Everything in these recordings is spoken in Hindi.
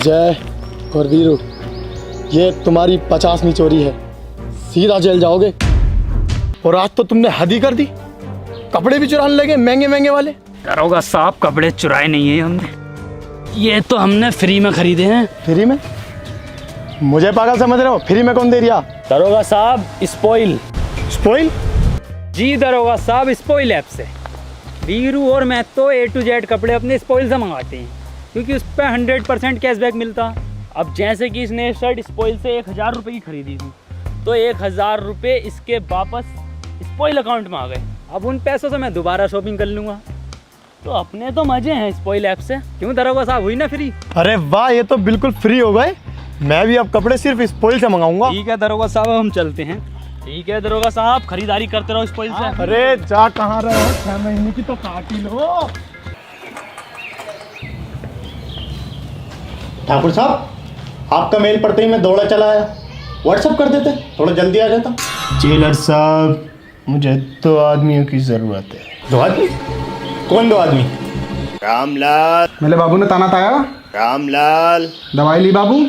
जय और वीरू, ये तुम्हारी 50वीं चोरी है, सीधा जेल जाओगे। और आज तो तुमने हद ही कर दी, कपड़े भी चुराने लगे महंगे महंगे वाले। दरोगा साहब कपड़े चुराए नहीं है हमने, ये तो हमने फ्री में खरीदे हैं। फ्री में? मुझे पागल समझ रहे हो? फ्री में कौन दे दिया? दरोगा साहब स्पॉइल। स्पॉइल? जी दरोगा साहब, स्पॉइल ऐप से वीरू और मैं तो A to Z कपड़े अपने स्पॉइल से मंगाते हैं, क्योंकि उस पर 100% कैशबैक मिलता। अब जैसे कि इसने शर्ट स्पॉइल से 1000 रुपये की खरीदी थी, तो 1000 रुपये इसके वापस स्पॉइल अकाउंट में आ गए। अब उन पैसों से मैं दोबारा शॉपिंग कर लूँगा। तो अपने तो मजे हैं स्पॉइल ऐप से। क्यों दरोगा साहब, हुई ना फ्री? अरे वाह, ये तो बिल्कुल फ्री हो गए। मैं भी अब कपड़े सिर्फ स्पॉइल से मंगाऊंगा। ठीक है दरोगा साहब, हम चलते हैं। ठीक है दरोगा साहब, खरीदारी करते रहो स्पॉइल से। अरे जा कहाँ रहे हो, 6 महीने की तो काट ही लो। ठाकुर साहब, आपका मेल पढ़ते ही मैं दौड़ा चला आया। व्हाट्सएप कर देते, थोड़ा जल्दी आ जाता। जेलर साहब, मुझे 2 आदमियों की जरूरत है। 2 आदमी? कौन 2 आदमी? रामलाल। मेरे बाबू ने ताना ताया। रामलाल। दवाई ली बाबू?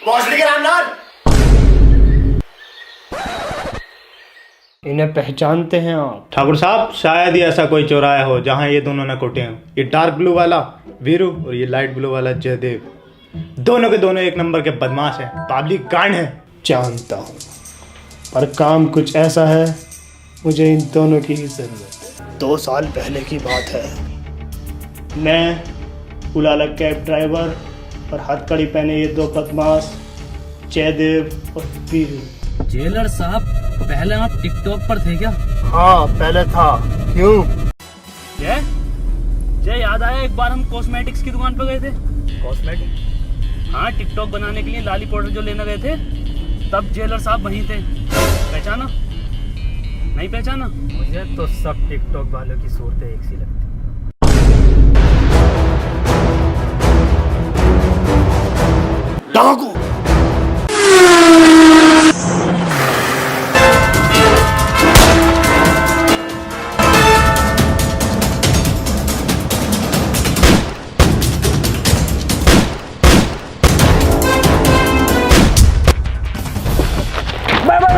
भोसड़ी के रामलाल। इन्हें पहचानते हैं आप? ठाकुर साहब, शायद ही ऐसा कोई चौराया हो जहां ये दोनों न कोटे हों। ये डार्क ब्लू वाला वीरू और ये लाइट ब्लू वाला जयदेव, दोनों के दोनों एक नंबर के बदमाश हैं, पब्लिक गांड हैं। जानता हूँ, पर काम कुछ ऐसा है, मुझे इन दोनों की ही जरूरत है। 2 साल पहले की बात है। मैं उलाला कैब ड्राइवर और हथकड़ी पहने ये 2 बदमाश जयदेव और वीरू। जेलर साहब, पहले आप टिकटॉक पर थे क्या? हाँ, पहले था। क्यों? जय याद आया, एक बार हम कॉस्मेटिक्स की दुकान पर गए थे। कॉस्मेटिक? हाँ, टिकटॉक बनाने के लिए लाली पाउडर जो लेने गए थे, तब जेलर साहब वहीं थे। पहचाना? नहीं पहचाना? मुझे तो सब टिकटॉक वालों की सूरतें एक सी लगती। डाकू!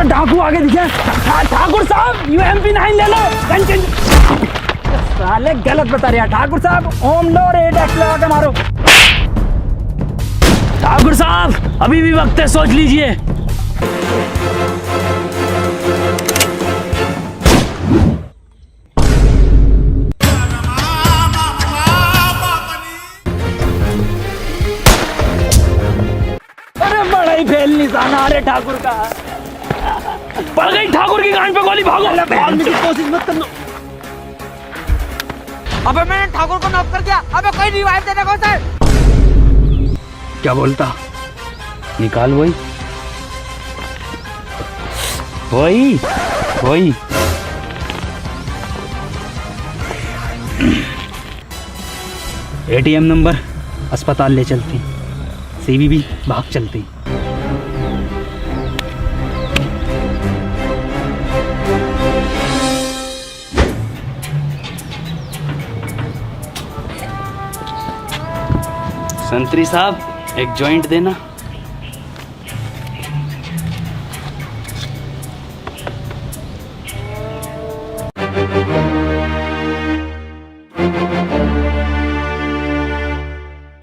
डाकू आगे दिखे। ठाकुर साहब, UMP9 ले लो। साले गलत बता रहे हैं ठाकुर साहब। ओम लो और 8x लगा के मारो। ठाकुर साहब, अभी भी वक्त है, सोच लीजिए। अरे बड़ा ही फेल निशाना अरे ठाकुर का। पड़ गई ठाकुर की गांड पे गोली। भागो, भागने की कोशिश मत करना। अबे मैंने ठाकुर को नॉक कर दिया। अबे कोई रिवाइव देने को सर। क्या बोलता? निकाल वही वही वही। ATM नंबर, अस्पताल ले चलती, CVV भाग चलती। संतरी साहब, एक जॉइंट देना।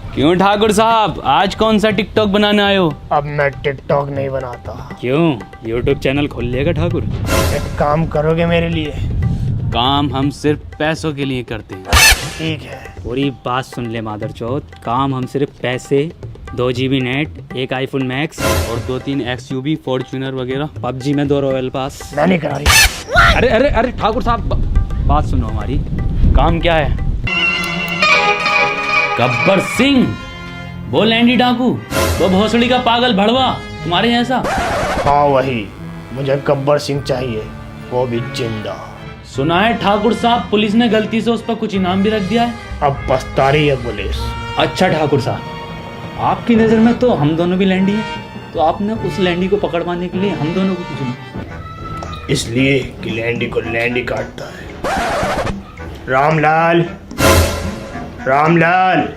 क्यों ठाकुर साहब, आज कौन सा टिकटॉक बनाने आए हो? अब मैं टिकटॉक नहीं बनाता। क्यों? YouTube चैनल खोल लेगा ठाकुर? एक काम करोगे मेरे लिए? काम हम सिर्फ पैसों के लिए करते हैं। ठीक है। पूरी बात सुन ले मादरचौथ, काम हम सिर्फ पैसे, 2 GB नेट, एक iPhone Max और 2-3 XUV फॉर्च्यूनर वगैरह, PUBG में 2 रॉयल पास। मैं नहीं करा रही। अरे अरे अरे ठाकुर साहब, बात सुनो हमारी। काम क्या है? गब्बर सिंह, वो लैंडी डाकू, वो भोसड़ी का पागल भड़वा, तुम्हारे जैसा। हाँ वही, मुझे गब्बर सिंह चाहिए, वो भी जिंदा। सुना है ठाकुर साहब, पुलिस ने गलती से उस पर कुछ इनाम भी रख दिया है। अब पछता रही है पुलिस। अच्छा ठाकुर साहब, आपकी नज़र में तो हम दोनों भी लैंडी हैं, तो आपने उस लैंडी को पकड़ पाने के लिए हम दोनों को चुना? इसलिए कि लैंडी को लैंडी काटता है। रामलाल, रामलाल,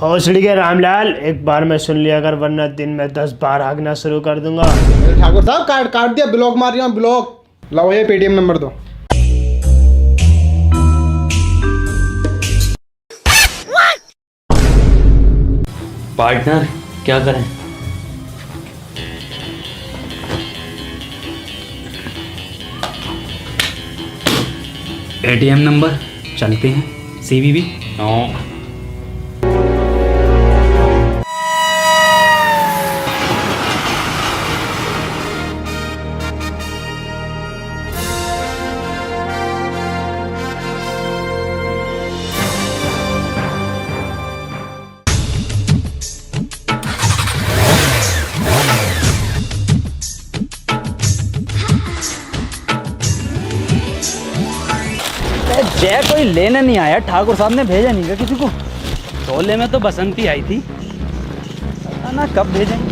भोसड़ी के रामलाल, एक बार में सुन लिया कर, वरना दिन में 10 बार हागना शुरू कर दूंगा। अरे ठाकुर साहब, काट काट दिया, ब्लॉक मार रहा हूँ, ब्लॉक। लाओ ये पेटीएम नंबर दो। पार्टनर क्या करें? एटीएम नंबर, चलते हैं। CVV no. जय कोई लेने नहीं आया, ठाकुर साहब ने भेजा नहीं क्या किसी को? शोले में तो बसंती आई थी, पता ना कब भेजेंगे।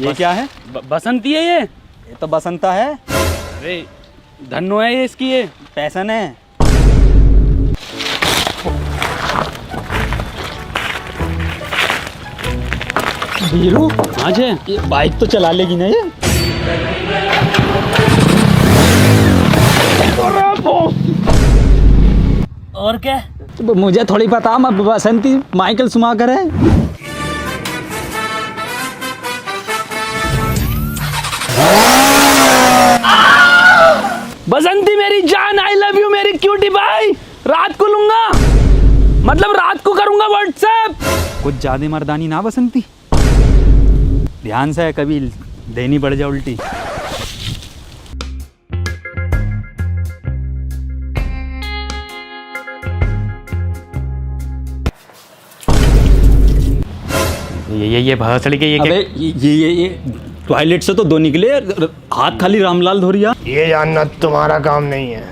ये क्या है? बसंती है ये तो बसंता है। अरे धन्नो है ये, इसकी ये पैसन है। वीरू, हाँ जी, ये बाइक तो चला लेगी ना ये? और क्या? तो मुझे थोड़ी पता, मैं बसंती माइकल सुमाकर है। बसंती मेरी जान, आई लव यू मेरी क्यूटी भाई। रात को लूंगा, मतलब रात को करूंगा व्हाट्सएप। कुछ ज्यादा मर्दानी ना बसंती, ध्यान से, कभी देनी पड़ जाए उल्टी। ये भसड़ी के ये टॉयलेट से तो दो निकले, हाथ खाली रामलाल धो रिया। ये जानना तुम्हारा काम नहीं है।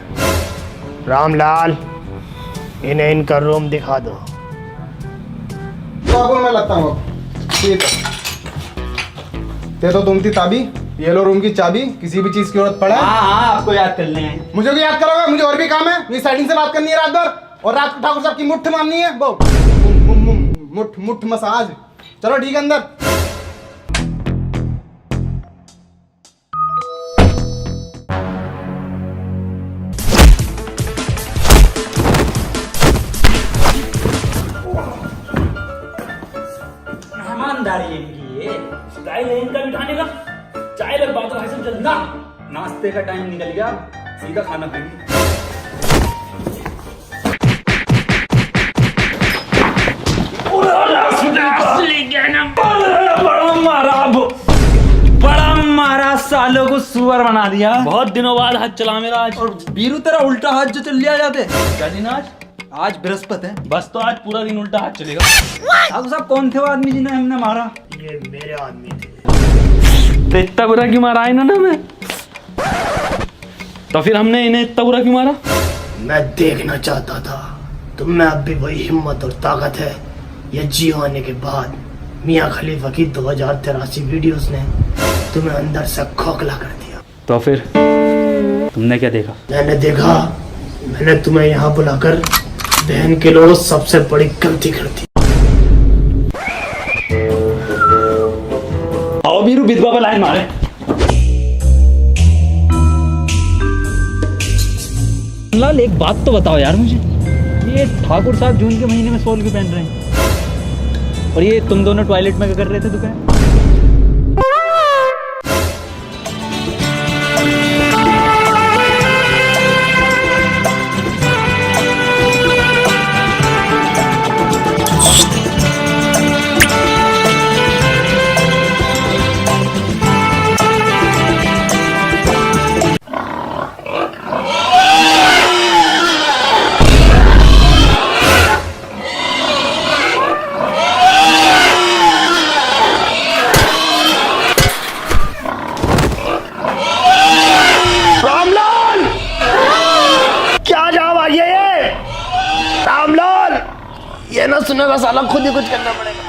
रामलाल, इन्हें इनका रूम दिखा दो। तो अब मैं लगता हूँ। ठीक है, ते तो तुम थी ताबी, ये लो रूम की चाबी, किसी भी चीज की जरूरत पड़े। हाँ, आपको याद कर लें। मुझे भी याद करोगे, मुझे और भी काम है। ये साइडिंग से बात करनी है रात भर, और रात को ठाकुर साहब की मुट्ठ मारनी है, वो मुट्ठ मुट्ठ मसाज। चलो ठीक है, अंदर। मेहमानदारी इनकी, ये स्टाइल है इनका बिठाने का। चाय लग बात है सब जल्दी ना, नाश्ते का टाइम निकल गया, सीधा खाना खाएंगे। बड़ा मारा, सालों को सुअर बना दिया। बहुत दिनों बाद हाथ चला मेरा आज। और बीरू तेरा उल्टा हाथ जो चल लिया जाते क्या दिन आज बृहस्पति है, बस तो आज पूरा दिन उल्टा हाथ चलेगा। ठाकुर साहब कौन थे वो आदमी जिन्हें हमने मारा? ये मेरे आदमी थे। तो इतना बुरा क्यों मारा इन्होंने हमें? तो फिर हमने इन्हें इतना बुरा क्यों मारा? मैं देखना चाहता था तुम में अब भी वही हिम्मत और ताकत है या जी होने के बाद मियाँ खलीफा की 2083 वीडियोस ने तुम्हें अंदर से खोखला कर दिया। तो फिर तुमने क्या देखा? मैंने तुम्हें यहाँ बुलाकर बहन के लोग सबसे बड़ी गलती कर दी। आओ बीरू, विधवा पर लाइन मारे। लाल, एक बात तो बताओ यार मुझे, ये ठाकुर साहब जून के महीने में सोल क्यों पहन रहे हैं? और ये तुम दोनों टॉयलेट में क्या कर रहे थे दोपहर? ये ना सुनेगा साला, खुद ही कुछ करना पड़ेगा।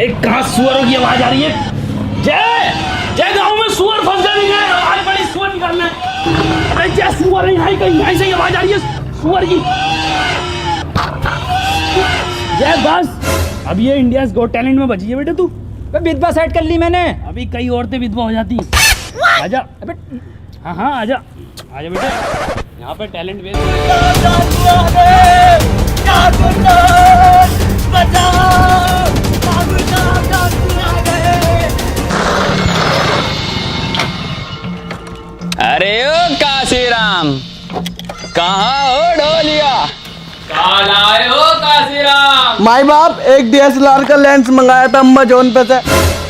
एक कहाँ सुअरों की आवाज आ रही है? जय जय गाँव में सुअर फंस गए, आज बड़ी सुअर निकालना है। अरे जय सुअर नहीं आई, कहीं ऐसे ही आवाज आ रही है सुअर की। जय बस अब ये इंडिया गॉट टैलेंट में बची है बेटे तू। विधवा सेट कर ली मैंने। अभी कई औरतें विधवा हो जाती हैं। आजा अबे, हाँ आजा आजा बेटे, यहाँ पे टैलेंट वेस्ट। अरे ओ काशीराम, कहाँ हो ढोलिया? कहाँ लाए हो काशीराम? माई बाप एक DSLR का लेंस मंगाया था अमेज़न पे से,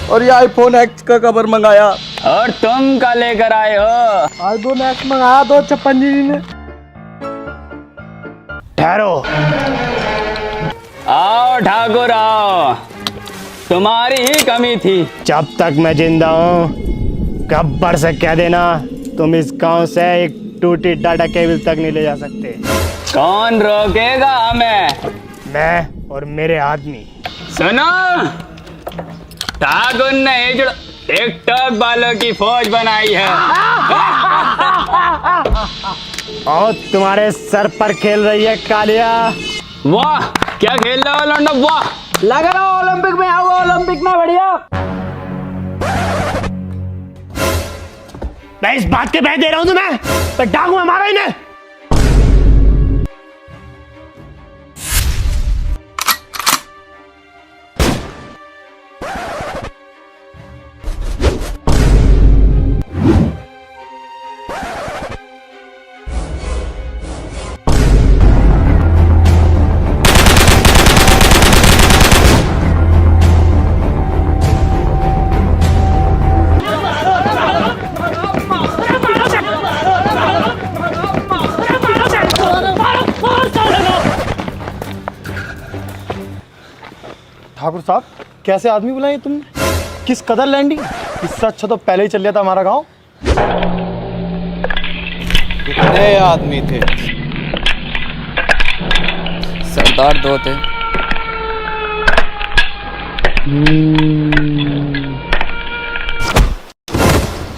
और ये iPhone X का कवर मंगाया। और तुम क्या लेकर आए हो? iPhone X मंगाया 256 जी ने। ठहरो। आओ ठाकुर आओ, तुम्हारी ही कमी थी। जब तक मैं जिंदा हूँ गब्बर से कह देना तुम इस गांव से एक टूटी डाटा केबल तक नहीं ले जा सकते। कौन रोकेगा हमें? मैं और मेरे आदमी। सुनो, ठाकुर ने टिकटॉक वालों की फौज बनाई है। और तुम्हारे सर पर खेल रही है कालिया। वाह, क्या खेल रहे हो लौंडो, वाह। लग रहा हो ओलंपिक में आओ, ओलंपिक में बढ़िया। मैं इस बात के बह दे रहा हूं तुम्हें, तो डाकू में मारो इन्हें। ठाकुर साहब कैसे आदमी बुलाए तुमने? किस कदर लैंडिंग? इससे अच्छा तो पहले ही चल लिया था हमारा गांव। कितने आदमी थे? सरदार 2 थे।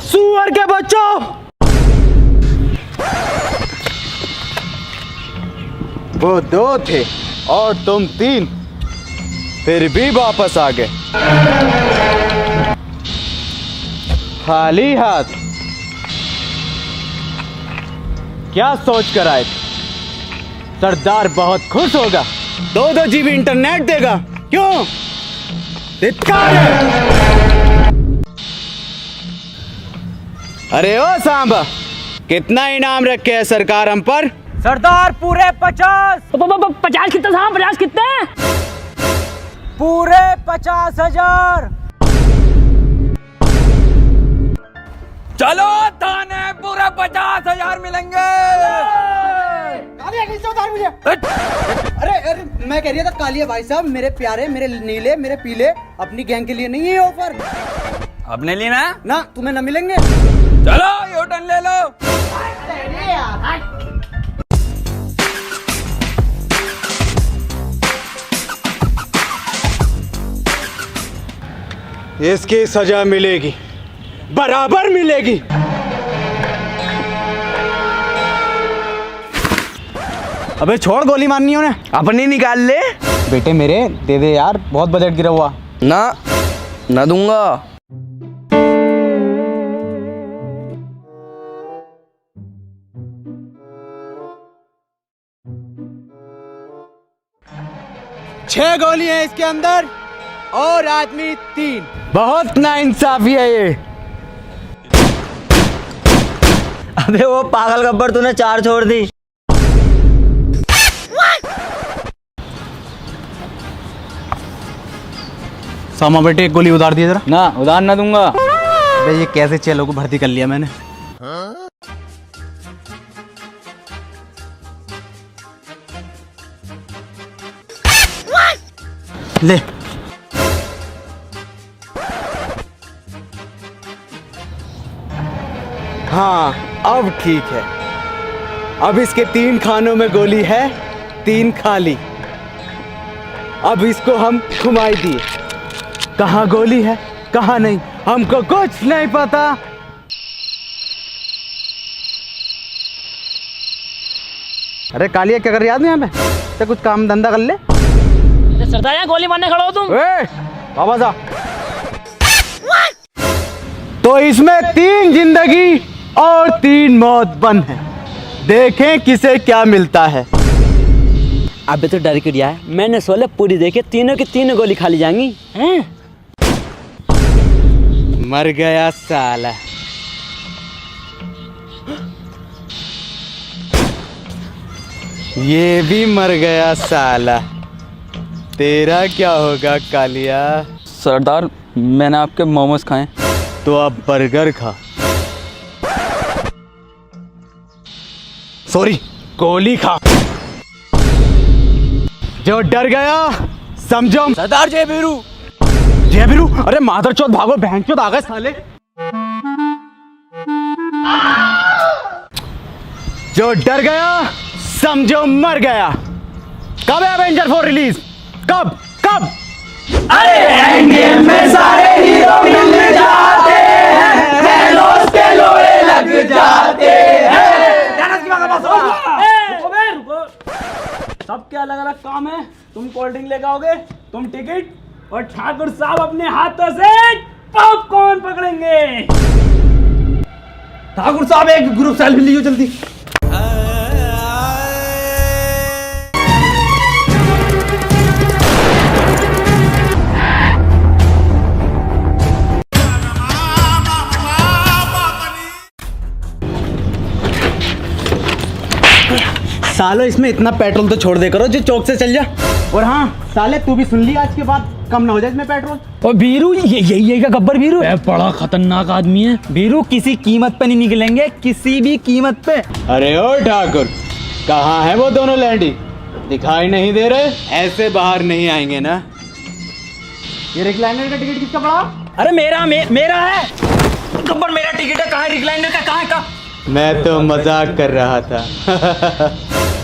सुअर के बच्चों, वो 2 थे और तुम 3, फिर भी वापस आ गए खाली हाथ। क्या सोच कर आए थे? सरदार बहुत खुश होगा, 2 GB इंटरनेट देगा। क्यों? धिक्कार है। अरे ओ सांबा, कितना इनाम रखे है सरकार हम पर? सरदार पूरे 50। 50 कितने साहब, 50 कितने? पूरे 50,000। चलो थाने, पूरे 50,000 मिलेंगे। अरे मैं कह रही था कालिया भाई साहब, मेरे प्यारे, मेरे नीले, मेरे पीले, अपनी गैंग के लिए नहीं है ऑफर। अपने लिए ना? ना तुम्हें न मिलेंगे। चलो यूटर्न ले लो। इसकी सजा मिलेगी, बराबर मिलेगी। अबे छोड़, गोली मारनी है उन्हें। अपनी निकाल ले। बेटे मेरे दे दे यार, बहुत बजट गिरा हुआ। ना दूंगा। छह गोली है इसके अंदर और आदमी 3। बहुत नाइंसाफी है ये। अबे वो पागल गब्बर, तूने 4 छोड़ दी। सामा बेटे एक गोली उधार दिए जरा। ना उधार ना दूंगा। अबे ये कैसे चेलों को भर्ती कर लिया मैंने। ले हाँ अब ठीक है। अब इसके 3 खानों में गोली है, 3 खाली। अब इसको हम घुमाई दिए, कहाँ गोली है कहाँ नहीं, हमको कुछ नहीं पता। अरे कालिया क्या कर रही है आदमी यहाँ पे? तो कुछ काम धंधा कर ले। सरदार यहाँ गोली मारने खड़ा हो तुम? वापस आ। तो इसमें 3 जिंदगी और 3 मौत बंद है। देखें किसे क्या मिलता है। अबे तो डर क्यों गया है? मैंने सोले पूरी देखे, तीनों की तीनों गोली खा ली जाएंगी। मर गया साला। ये भी मर गया साला। तेरा क्या होगा कालिया? सरदार मैंने आपके मोमोज खाए। तो अब बर्गर खा। सॉरी, गोली खा। जो डर गया समझो। सरदार जय बीरू। जय बीरू? अरे मादरचोद भागो, बहनचोद आ गए साले। जो डर गया समझो मर गया। कब है एवेंजर 4 रिलीज? कब कब? अरे एंडगेम में सारे हीरो मिल जाते हैं, थैनोस के लोहे लग जाते हैं। सबके अलग अलग काम है। तुम कोल्ड ड्रिंक लेकर आओगे, तुम टिकट, और ठाकुर साहब अपने हाथों से पॉपकॉर्न पकड़ेंगे। ठाकुर साहब एक ग्रुप सेल्फी लीजिए जल्दी। सालो इसमें इतना पेट्रोल तो छोड़ दे करो जो चौक से चल जा। और हाँ साले तू भी सुन ली, आज के बाद कम ना हो जाए इसमें पेट्रोल। और बीरू ये का गब्बर बीरू बड़ा खतरनाक आदमी है। बीरू किसी कीमत पे नहीं निकलेंगे, किसी भी कीमत पे। अरे ओ ठाकुर, कहाँ है वो दोनों लैंडी? दिखाई नहीं दे रहे? ऐसे बाहर नहीं आएंगे ना। ये रिक्लाइनर का टिकट किसका पड़ा? अरे मेरा है गब्बर, मेरा टिकट है। कहाँ है रिक्लाइनर का? कहाँ है का? मैं तो मजाक कर रहा था।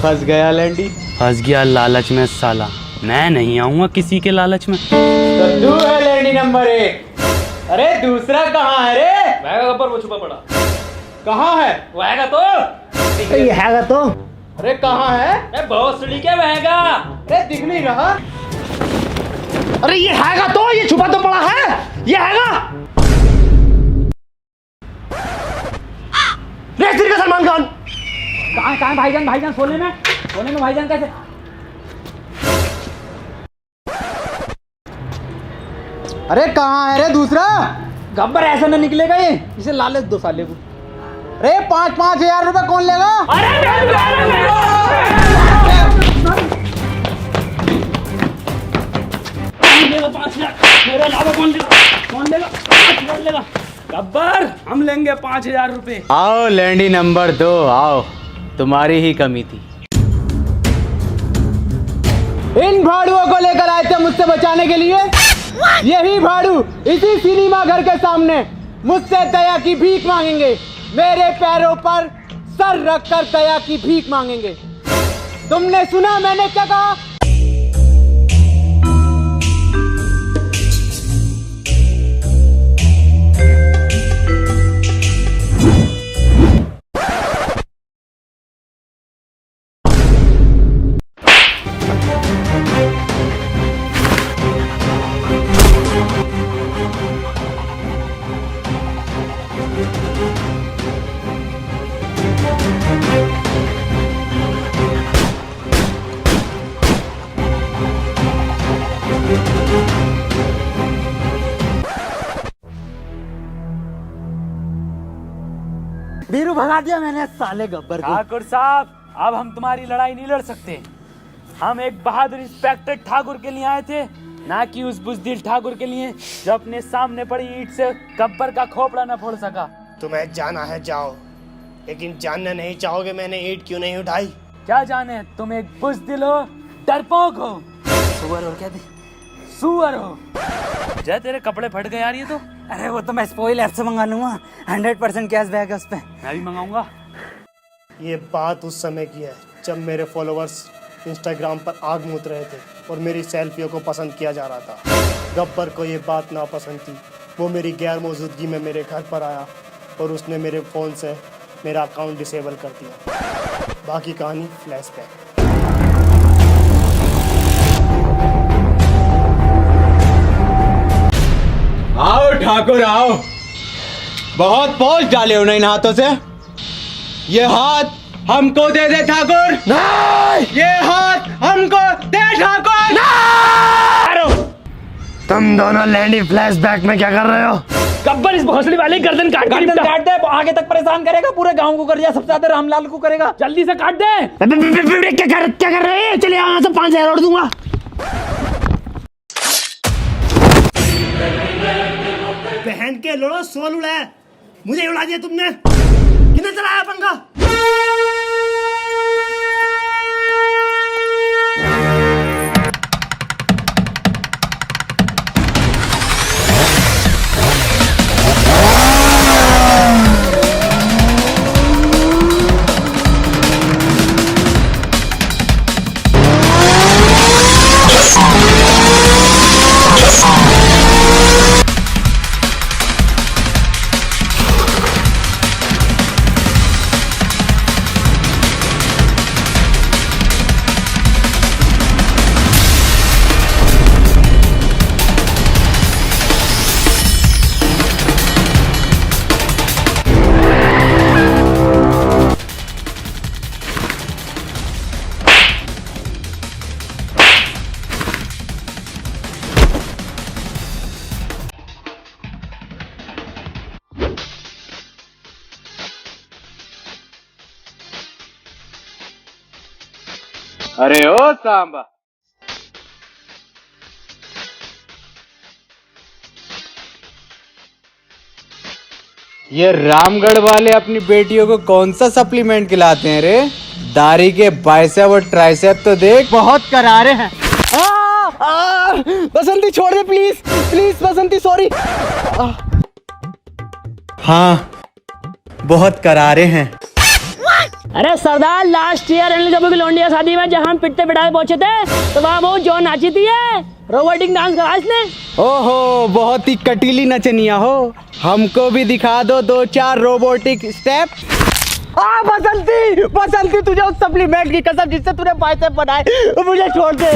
फंस गया लैंडी। फंस गया लालच में साला। मैं नहीं आऊंगा किसी के लालच में। तो तू है लैंडी नंबर 1। अरे दूसरा कहाँ है रे? वह गब्बर वो छुपा पड़ा। कहाँ है? वहगा तो ये हैगा तो अरे कहाँ है? मैं भोसड़ी के वहगा। अरे दिख नहीं रहा। अरे ये हैगा तो, ये छुपा तो पड़ा है, ये हैगा। रेस्टिर का सलमान खान। कहाँ भाईजान सोने में भाईजान कैसे? अरे कहाँ है रे दूसरा? गब्बर ऐसा ना निकलेगा ये, इसे लालच दो साले को। अरे 5-5 हजार रुपए कौन लेगा? मेरे अलावा कौन लेगा? गब्बर हम लेंगे 5,000 रुपए। आओ लैंडी नंबर 2 आओ, तुम्हारी ही कमी थी। इन भाड़ुओं को लेकर आए थे मुझसे बचाने के लिए। यही भाड़ू इसी सिनेमा घर के सामने मुझसे दया की भीख मांगेंगे। मेरे पैरों पर सर रखकर दया की भीख मांगेंगे। तुमने सुना मैंने क्या कहा? बीरू भगा दिया मैंने साले गब्बर को। ठाकुर साहब अब हम तुम्हारी लड़ाई नहीं लड़ सकते। हम एक बहादुर इंस्पेक्टर ठाकुर के लिए आए थे, ना कि उस बुजदिल ठाकुर के लिए जो अपने सामने पड़ी ईंट से गब्बर का खोपड़ा न फोड़ सका। तुम्हें जाना है जाओ, लेकिन जानना नहीं चाहोगे मैंने ईंट क्यों नहीं उठाई। क्या जाने, तुम एक बुजदिल हो, डरपोक हो, सुअर और क्या थे? सुअर हो। जय तेरे कपड़े फट गए यार ये तो। अरे वो तो मैं स्पॉइल ऐप से मंगा लूंगा, 100% कैशबैक है उस पे। मैं भी मंगाऊंगा। ये बात उस समय की है जब मेरे फॉलोअर्स इंस्टाग्राम पर आग मूत रहे थे और मेरी सेल्फियों को पसंद किया जा रहा था। गब्बर को ये बात नापसंद थी वो मेरी गैर मौजूदगी में मेरे घर पर आया और उसने मेरे फ़ोन से मेरा अकाउंट डिसेबल कर दिया। बाकी कहानी फ्लैशबैक। आओ ठाकुर आओ, बहुत पोस्ट डाले उन्हें इन हाथों से। ये हाथ हमको दे दे ठाकुर। नहीं, ये हाथ हमको दे ठाकुर। तुम दोनों लैंडी फ्लैशबैक में क्या कर रहे हो? गब्बर इस भोसड़ी वाले गर्दन काट दे, आगे तक परेशान करेगा, पूरे गांव को कर दिया, सबसे ज्यादा रामलाल को करेगा। जल्दी से काट दे। क्या कर रहे हैं? चलिए यहाँ से 5,000 और दूंगा। बहन के लोड़ो सोल उड़ाया, मुझे उड़ा दिया तुमने। कितने चलाया पंखा? अरे ओ सांबा, ये रामगढ़ वाले अपनी बेटियों को कौन सा सप्लीमेंट खिलाते हैं रे? दाढ़ी के बाइसेप और ट्राइसेप तो देख, बहुत करारे हैं। बसंती छोड़ दे प्लीज, प्लीज बसंती, सॉरी। हाँ, बहुत करारे हैं। अरे सरदार, लास्ट ईयर अनिल कपूर की लौंडिया शादी में जहाँ हम पिटते पिटाए पहुंचे थे, तो वहाँ वो जो नाची थी रोबोटिक डांस करा इसने। ओहो, बहुत ही कटीली नचनिया हो, हमको भी दिखा दो 2-4 रोबोटिक स्टेप। बसंती, बसंती तुझे उस सप्लीमेंट की कसम जिससे तूने बाइसेप बनाए, मुझे छोड़ दे।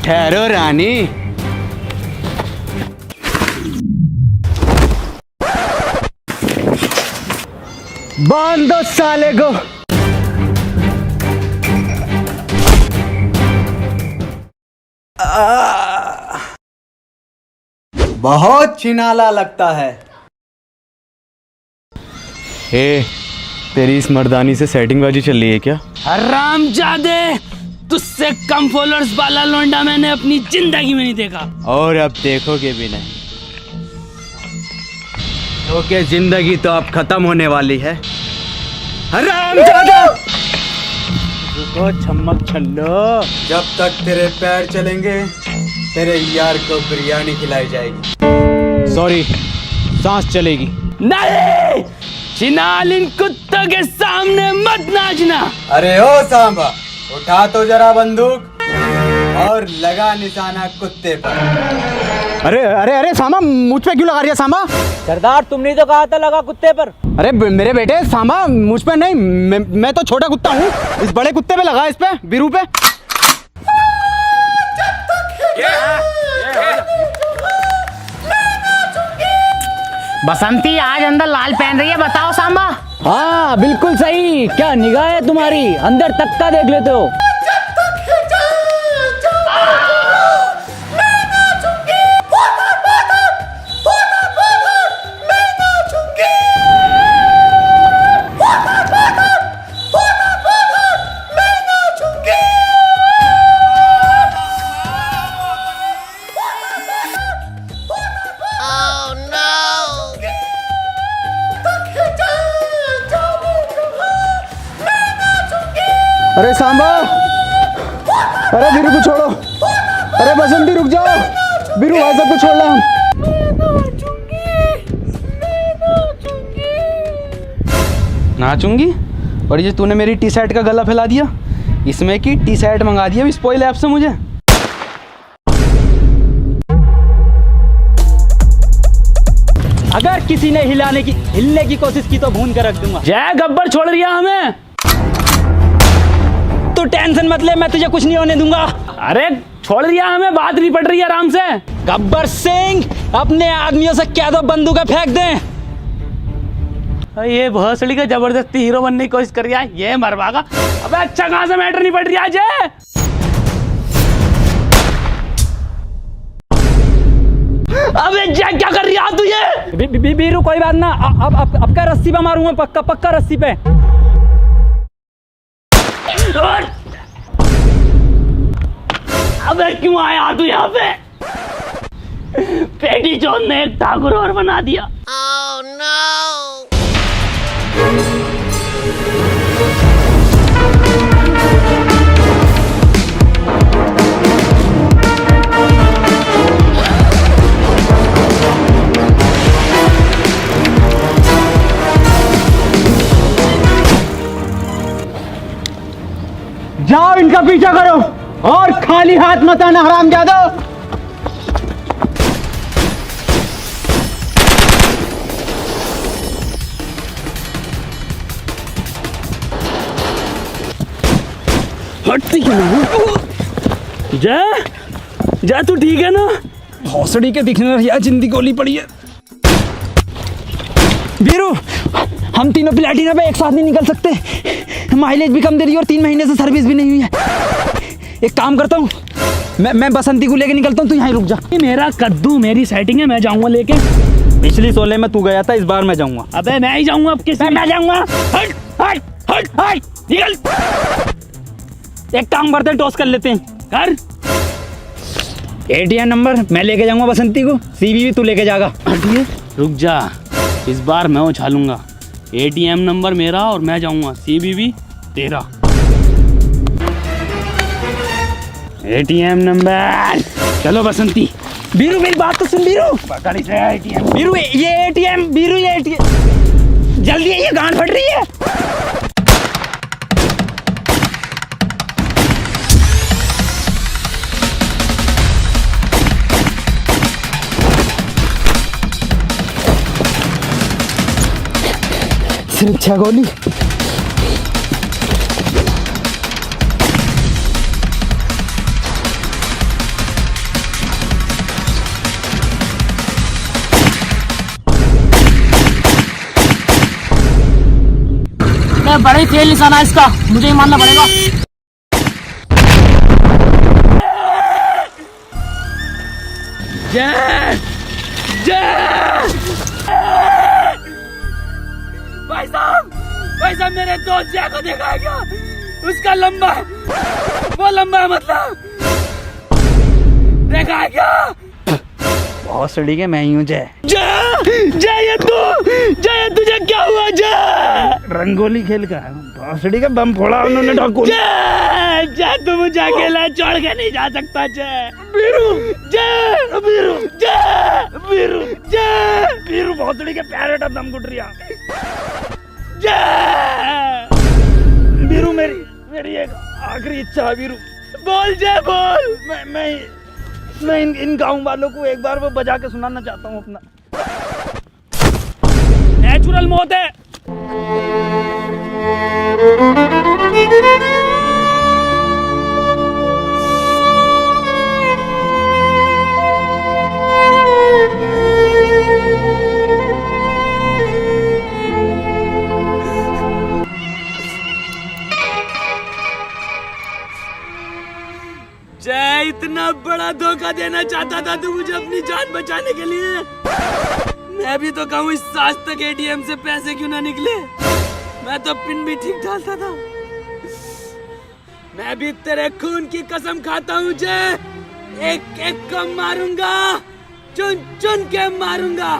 ठहरो रानी, बांध दो साले को। बहुत छिनाला लगता है। हे, तेरी इस मर्दानी से सेटिंग बाजी चल रही है क्या? हरामजादे, तुझसे कम फॉलोअर्स वाला लौंडा मैंने अपनी जिंदगी में नहीं देखा, और अब देखोगे भी नहीं, क्योंकि जिंदगी तो अब खत्म होने वाली है। हरामजादा, रुको छम्मक छल्लो, जब तक तेरे पैर चलेंगे तेरे यार को बिरयानी खिलाई जाएगी। सॉरी, सांस चलेगी। नहीं, चिनाल इन कुत्तों के सामने मत नाचना। अरे ओ सांबा, उठा तो जरा बंदूक और लगा निशाना कुत्ते पर। अरे अरे अरे सांबा, मुझ पे क्यों लगा रही है सांबा? सरदार, तुमने तो कहा था लगा कुत्ते पर। अरे मेरे बेटे सांबा, मुझ पे नहीं, मैं तो छोटा कुत्ता हूँ, इस बड़े कुत्ते पे लगा, इस पे बीरू पे। बसंती आज अंदर लाल पहन रही है, बताओ सांबा। हाँ बिल्कुल सही, क्या निगाह है तुम्हारी, अंदर तक का देख लेते हो। अरे सांबा, अरे बीरू को छोड़ो, अरे बसंती रुक जाओ, बीरू भाई सबको छोड़ ला। नाचूंगी? और ये तूने मेरी टी शर्ट का गला फैला दिया, इसमें की टी शर्ट मंगा दी है स्पॉइल ऐप से मुझे। अगर किसी ने हिलने की कोशिश की तो भून कर रख दूंगा। जय गब्बर छोड़ दिया हमें। तू टेंशन मत ले, मैं तुझे कुछ नहीं होने दूंगा। अरे छोड़ दिया हमें, बात नहीं पड़ रही है आराम से। गब्बर सिंह अपने आदमियों से कह दो बंदूकें फेंक दें। ये भोसड़ी का जबरदस्ती हीरो बनने की कोशिश कर रहा है, ये मरवागा। अबे अच्छा कहां से मैटर नहीं पड़ रही आज। अबे जय क्या कर रहा तू ये? बीरू कोई बात ना, अब का रस्सी पे मारूंगा, पक्का रस्सी पे। अबे क्यों आया तू यहाँ पे? पेटी चोर ने एक ठाकुर और बना दिया। Oh, no! जाओ इनका पीछा करो और खाली हाथ मत आना हरामजादो। हटती क्यों नहीं? जय तू ठीक है ना? भोसड़ी के दिखने यार जिंदगी गोली पड़ी है। बीरू हम तीनों प्लेटिना पे एक साथ नहीं निकल सकते, माइलेज भी कम दे रही है और 3 महीने से सर्विस भी नहीं हुई है। एक काम करता हूँ, मैं बसंती को लेके निकलता हूँ, तू यहाँ रुक जा। मेरा कद्दू मेरी सेटिंग है, मैं जाऊंगा लेके। पिछली 16 में तू गया था, इस बार मैं जाऊंगा। अबे मैं ही जाऊंगा, अब किस मैं जाऊंगा। हट हट हट हट निकल। एक काम करते टॉस कर लेते हैं। कर ATM नंबर मैं लेके जाऊंगा बसंती को, CVV तू लेके जाएगा। रुक जा, इस बार मैं उछालूंगा। ATM नंबर मेरा और मैं जाऊंगा, CVV तेरा। ATM नंबर चलो बसंती। बीरू मेरी बात तो सुन बीरू। पकड़ इसे ATM। बीरू ये ATM, बीरू ये ATM जल्दी ये गांड फट रही है। सिर्फ 6 गोली। बड़ा ही तेज निशाना है इसका, मुझे ही मानना पड़ेगा। जय भाई साहब मेरे दोस्त जय को देखा है क्या? उसका लंबा है, वो लंबा है मतलब। देखा है क्या? बहुत सड़ी के मैं ही हूँ जय। जय तुझे क्या हुआ जय? रंगोली खेल का भोसड़ी का बम फोड़ा उन्होंने ठाकुर। जय तू मुझे अकेला छोड़ के नहीं जा सकता जय। बीरू भोसड़ी के पैरेट अब दम घुट रहा। जय बीरू मेरी एक आखिरी इच्छा है बीरू। बोल जय बोल। मैं इन गाँव वालों को एक बार वो बजा के सुनाना चाहता हूँ अपना। नेचुरल मौत है। जय इतना बड़ा धोखा देना चाहता था तू मुझे अपनी जान बचाने के लिए। मैं भी तो कहूँ इस आज तक ATM से पैसे क्यों ना निकले। मैं तो पिन भी ठीक डालता था। मैं भी तेरे खून की कसम खाता हूँ जय, एक एक को मारूंगा, चुन चुन के मारूंगा।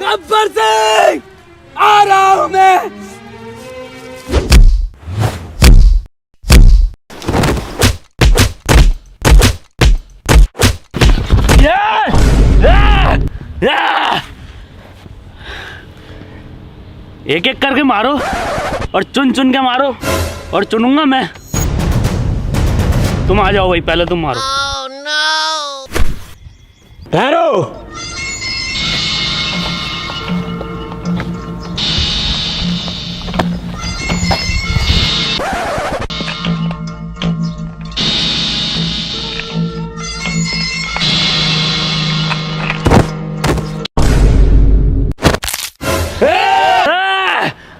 गब्बर सिंह आ रहा हूँ मैं। एक एक करके मारो और चुन चुन के मारो और चुनूंगा मैं। तुम आ जाओ भाई, पहले तुम मारो। ठहरो।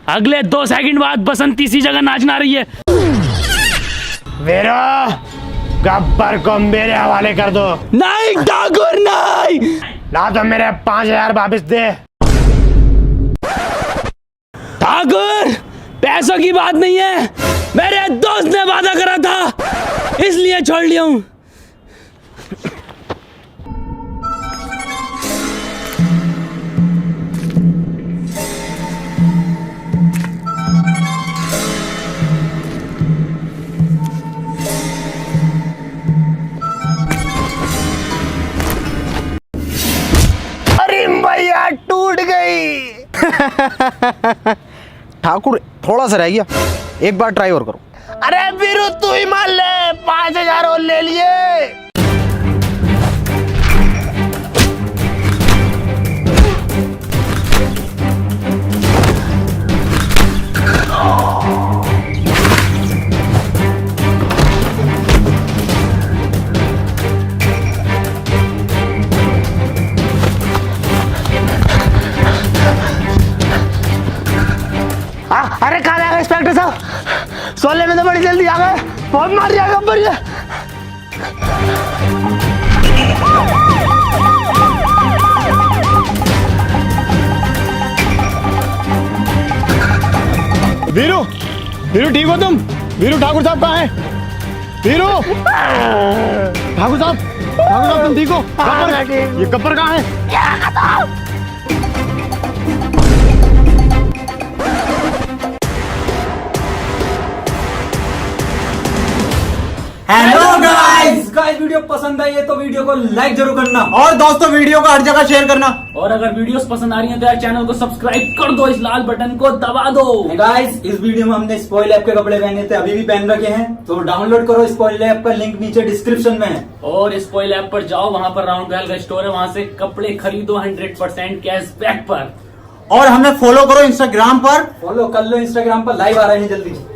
अगले 2 सेकंड बाद बसंती सी जगह नाचना रही है। वीरू, गब्बर को मेरे हवाले कर दो। नहीं ठाकुर नहीं। ला तो मेरे 5000 वापिस दे। ठाकुर, पैसों की बात नहीं है, मेरे दोस्त ने वादा करा था इसलिए छोड़ लिया हूं। अरे भैया टूट गई। ठाकुर थोड़ा सा रह गया, एक बार ट्राई और करो। अरे वीरू तू ही मान ले, 5000 और ले लिए। अरे कहाँ आ गए इंस्पेक्टर साहब? सोले में तो बड़ी जल्दी आ गए, बहुत मार दिया गब्बर ये। वीरू, वीरू ठीक हो तुम? वीरू, ठाकुर साहब कहाँ हैं? वीरू, ठाकुर साहब तुम ठीक हो? गब्बर, ये गब्बर कहाँ है? Hello guys. गाइस वीडियो पसंद आई है तो वीडियो को लाइक जरूर करना, और दोस्तों वीडियो को हर जगह शेयर करना। और अगर वीडियोस पसंद आ रही है तो यार चैनल को सब्सक्राइब कर दो, इस लाल बटन को दबा दो। गाइस इस वीडियो में हमने स्पॉइल ऐप के कपड़े पहने थे, अभी भी पहन रखे हैं, तो डाउनलोड करो स्पॉइल ऐप का, लिंक नीचे डिस्क्रिप्शन में है। और स्पॉइल ऐप पर जाओ, वहां पर राउंड ट्वेल का स्टोर है, वहां से कपड़े खरीदो 100% कैशबैक पर। और हमें फॉलो करो इंस्टाग्राम पर, फॉलो कर लो इंस्टाग्राम पर, लाइव आ रहे हैं जल्दी।